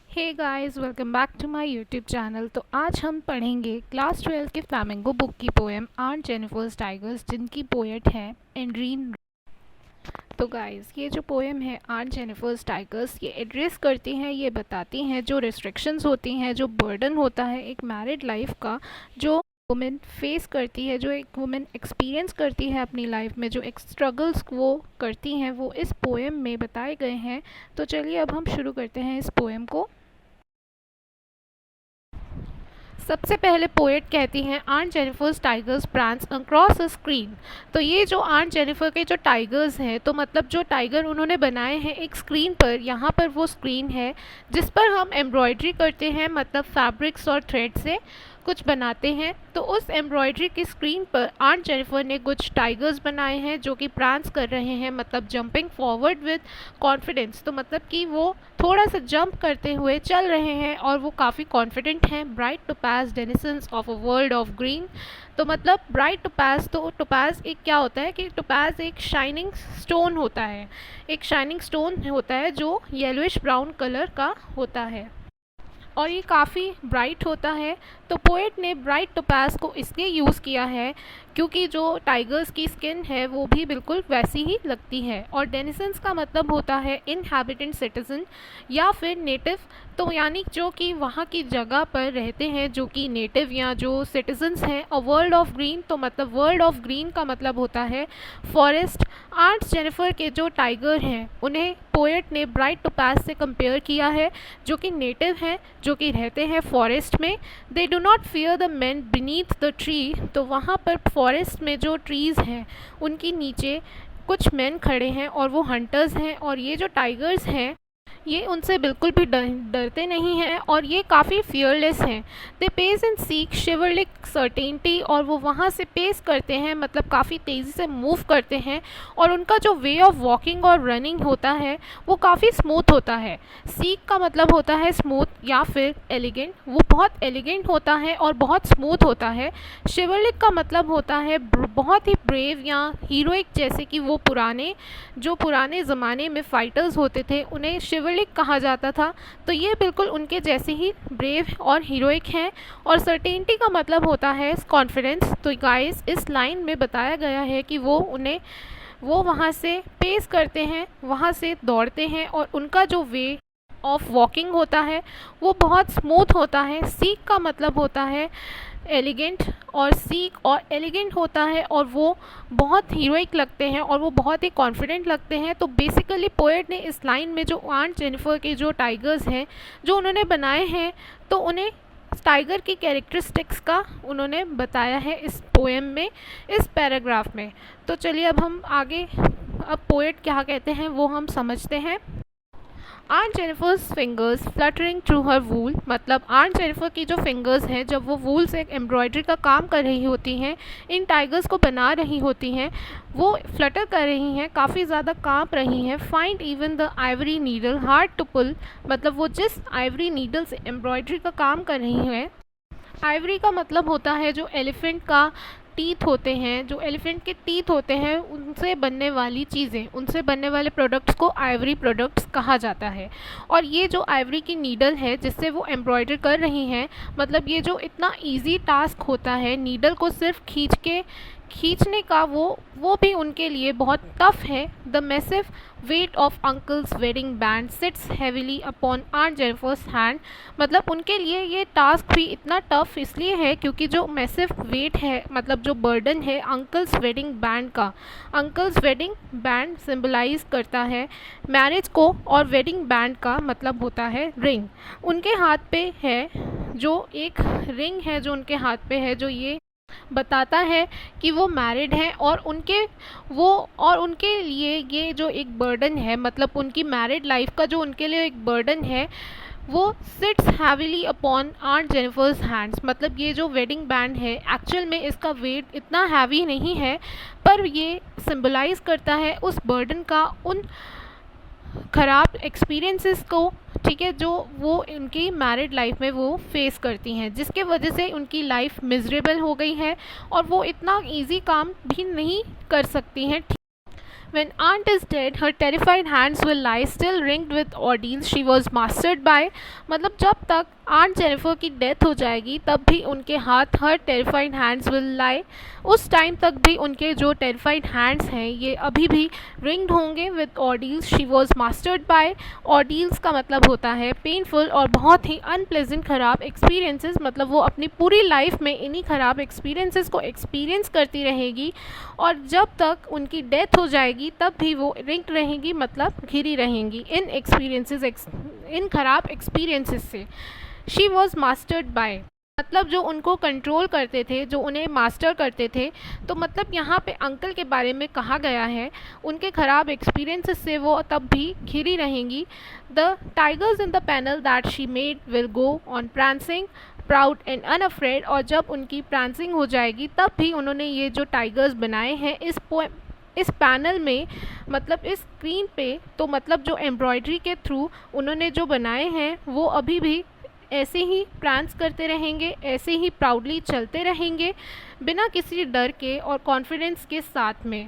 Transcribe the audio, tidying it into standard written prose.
Hey guys, welcome back to my YouTube channel. तो आज हम पढ़ेंगे क्लास 12 के फ्लामिंगो बुक की पोएम आर्ट जेनिफर्स टाइगर्स, जिनकी पोएट है एंड्रीन। तो गाइस, ये जो पोएम है आर्ट जेनिफर्स टाइगर्स, ये एड्रेस करती हैं, ये बताती हैं जो रिस्ट्रिक्शंस होती हैं, जो बर्डन होता है एक मैरिड लाइफ का, जो वुमेन फेस करती है, जो एक वुमेन एक्सपीरियंस करती है अपनी लाइफ में, जो एक स्ट्रगल्स वो करती हैं, वो इस पोएम में बताए गए हैं। तो चलिए अब हम शुरू करते हैं इस पोएम को। सबसे पहले पोएट कहती हैं aunt Jennifer's tigers prance across a screen. तो ये जो आंट जेनिफर के जो टाइगर्स हैं, तो मतलब जो टाइगर उन्होंने बनाए हैं एक स्क्रीन पर, यहाँ पर वो स्क्रीन है जिस पर हम एम्ब्रॉयडरी करते हैं, मतलब फैब्रिक्स और थ्रेड से कुछ बनाते हैं। तो उस एम्ब्रॉयडरी की स्क्रीन पर आंट जेनिफर ने कुछ टाइगर्स बनाए हैं जो कि प्रांस कर रहे हैं, मतलब जंपिंग फॉरवर्ड विद कॉन्फिडेंस। तो मतलब कि वो थोड़ा सा जंप करते हुए चल रहे हैं और वो काफ़ी कॉन्फिडेंट हैं। Bright topaz denizens of a world of green. तो मतलब ब्राइट टोपाज, तो टोपाज एक क्या होता है कि टोपाज एक शाइनिंग स्टोन होता है, एक शाइनिंग स्टोन होता है जो येलोइश ब्राउन कलर का होता है और ये काफ़ी ब्राइट होता है। तो पोएट ने ब्राइट टोपाज को इसलिए यूज़ किया है क्योंकि जो टाइगर्स की स्किन है वो भी बिल्कुल वैसी ही लगती है। और डेनिसन्स का मतलब होता है इनहैबिटेंट सिटीजन या फिर नेटिव, तो यानी जो कि वहाँ की जगह पर रहते हैं, जो कि नेटिव या जो सिटीजन्स हैं। और वर्ल्ड ऑफ ग्रीन, तो मतलब वर्ल्ड ऑफ ग्रीन का मतलब होता है फॉरेस्ट। आर्ट जेनिफर के जो टाइगर हैं उन्हें पोएट ने ब्राइट टोपाज से कंपेयर किया है, जो कि नेटिव हैं, जो कि रहते हैं फॉरेस्ट में। They do not fear the man beneath the tree. तो वहाँ पर फॉरेस्ट में जो ट्रीज़ हैं उनके नीचे कुछ मैन खड़े हैं और वो हंटर्स हैं। और ये जो टाइगर्स हैं ये उनसे बिल्कुल भी डरते नहीं हैं और ये काफ़ी फियरलेस हैं। They pace and seek chivalric certainty. और वो वहाँ से पेस करते हैं, मतलब काफ़ी तेज़ी से मूव करते हैं। और उनका जो वे ऑफ वॉकिंग और रनिंग होता है वो काफ़ी स्मूथ होता है। सीक का मतलब होता है स्मूथ या फिर एलिगेंट। वो बहुत एलिगेंट होता है और बहुत स्मूथ होता है। शिवरलिक का मतलब होता है बहुत ही ब्रेव या हीरोइक, जैसे कि वो पुराने ज़माने में फाइटर्स होते थे उन्हें शिवरलिक कहा जाता था। तो ये बिल्कुल उनके जैसे ही ब्रेव और हीरोइक हैं। और सर्टेनिटी का मतलब होता है कॉन्फिडेंस। तो गाइस, इस लाइन में बताया गया है कि वो वहाँ से पेस करते हैं, वहाँ से दौड़ते हैं और उनका जो वे ऑफ वॉकिंग होता है वो बहुत स्मूथ होता है। सीक का मतलब होता है एलिगेंट, और सीक और एलिगेंट होता है और वो बहुत हीरोइक लगते हैं और वो बहुत ही कॉन्फिडेंट लगते हैं। तो बेसिकली पोएट ने इस लाइन में जो आंट जेनिफर के जो टाइगर्स हैं जो उन्होंने बनाए हैं, तो उन्हें टाइगर की कैरेक्टरिस्टिक्स का उन्होंने बताया है इस पोएम में, इस पैराग्राफ में। तो चलिए अब हम आगे, अब पोएट क्या कहते हैं वो हम समझते हैं। Aunt Jennifer's fingers fluttering through her wool. मतलब आंट जेनिफर की जो फिंगर्स हैं, जब वो वूल से एम्ब्रॉयडरी का काम कर रही होती हैं, इन टाइगर्स को बना रही होती हैं, वो फ्लटर कर रही हैं, काफ़ी ज़्यादा काँप रही हैं। Find even the ivory needle hard to pull. मतलब वो जिस आइवरी नीडल से एम्ब्रॉयडरी का काम कर रही हैं, आइवरी का मतलब होता है जो एलिफेंट का टीथ होते हैं, जो एलिफेंट के टीथ होते हैं, उनसे बनने वाली चीज़ें, उनसे बनने वाले प्रोडक्ट्स को आइवरी प्रोडक्ट्स कहा जाता है। और ये जो आइवरी की नीडल है जिससे वो एम्ब्रॉयडर कर रही हैं, मतलब ये जो इतना इजी टास्क होता है नीडल को सिर्फ खींचने का, वो भी उनके लिए बहुत टफ है। The massive weight of uncle's wedding band sits heavily upon aunt Jennifer's hand. मतलब उनके लिए ये टास्क भी इतना टफ इसलिए है क्योंकि जो मैसिव वेट है, मतलब जो बर्डन है अंकल्स वेडिंग बैंड का। अंकल्स वेडिंग बैंड सिंबलाइज करता है मैरिज को और वेडिंग बैंड का मतलब होता है रिंग। उनके हाथ पे है जो एक रिंग है, जो उनके हाथ पे है, जो ये बताता है कि वो मैरिड हैं। और उनके लिए ये जो एक बर्डन है, मतलब उनकी मैरिड लाइफ का जो उनके लिए एक बर्डन है, वो sits heavily upon aunt Jennifer's hands. मतलब ये जो वेडिंग बैंड है एक्चुअल में इसका वेट इतना हैवी नहीं है, पर ये सिंबलाइज करता है उस बर्डन का, उन ख़राब एक्सपीरियंसेस को, ठीक है, जो वो उनकी मैरिड लाइफ में वो फेस करती हैं, जिसके वजह से उनकी लाइफ मिजरेबल हो गई है और वो इतना इजी काम भी नहीं कर सकती हैं। When aunt is dead, her terrified hands will lie still ringed with ordeals she was mastered by. मतलब जब तक आंट जेनिफर की डेथ हो जाएगी तब भी उनके हाथ हर टेरिफाइड हैंड्स विल लाई, उस टाइम तक भी उनके जो टेरिफाइड हैंड्स हैं ये अभी भी रिंग्ड होंगे with ordeals she was mastered by. Ordeals का मतलब होता है पेनफुल और बहुत ही अनप्लेजेंट ख़राब एक्सपीरियंसेस, मतलब वो अपनी पूरी लाइफ में इन्हीं ख़राब एक्सपीरियंसेस को एक्सपीरियंस करती रहेगी और जब तक उनकी डेथ हो जाएगी तब भी वो रिंग्ड रहेंगी, मतलब घिरी रहेंगी इन एक्सपीरियंसेस, इन ख़राब एक्सपीरियंसेस से। शी वॉज मास्टर्ड बाय मतलब जो उनको कंट्रोल करते थे, जो उन्हें मास्टर करते थे। तो मतलब यहाँ पे अंकल के बारे में कहा गया है उनके ख़राब एक्सपीरियंसेस से वो तब भी घिरी रहेंगी। The tigers in the panel that she made will go on prancing proud and unafraid. और जब उनकी प्रांसिंग हो जाएगी तब भी उन्होंने ये जो टाइगर्स बनाए हैं इस पैनल में, मतलब इस स्क्रीन पे, तो मतलब जो एम्ब्रॉयडरी के थ्रू उन्होंने जो बनाए हैं वो अभी भी ऐसे ही प्रांस करते रहेंगे, ऐसे ही प्राउडली चलते रहेंगे बिना किसी डर के और कॉन्फिडेंस के साथ में।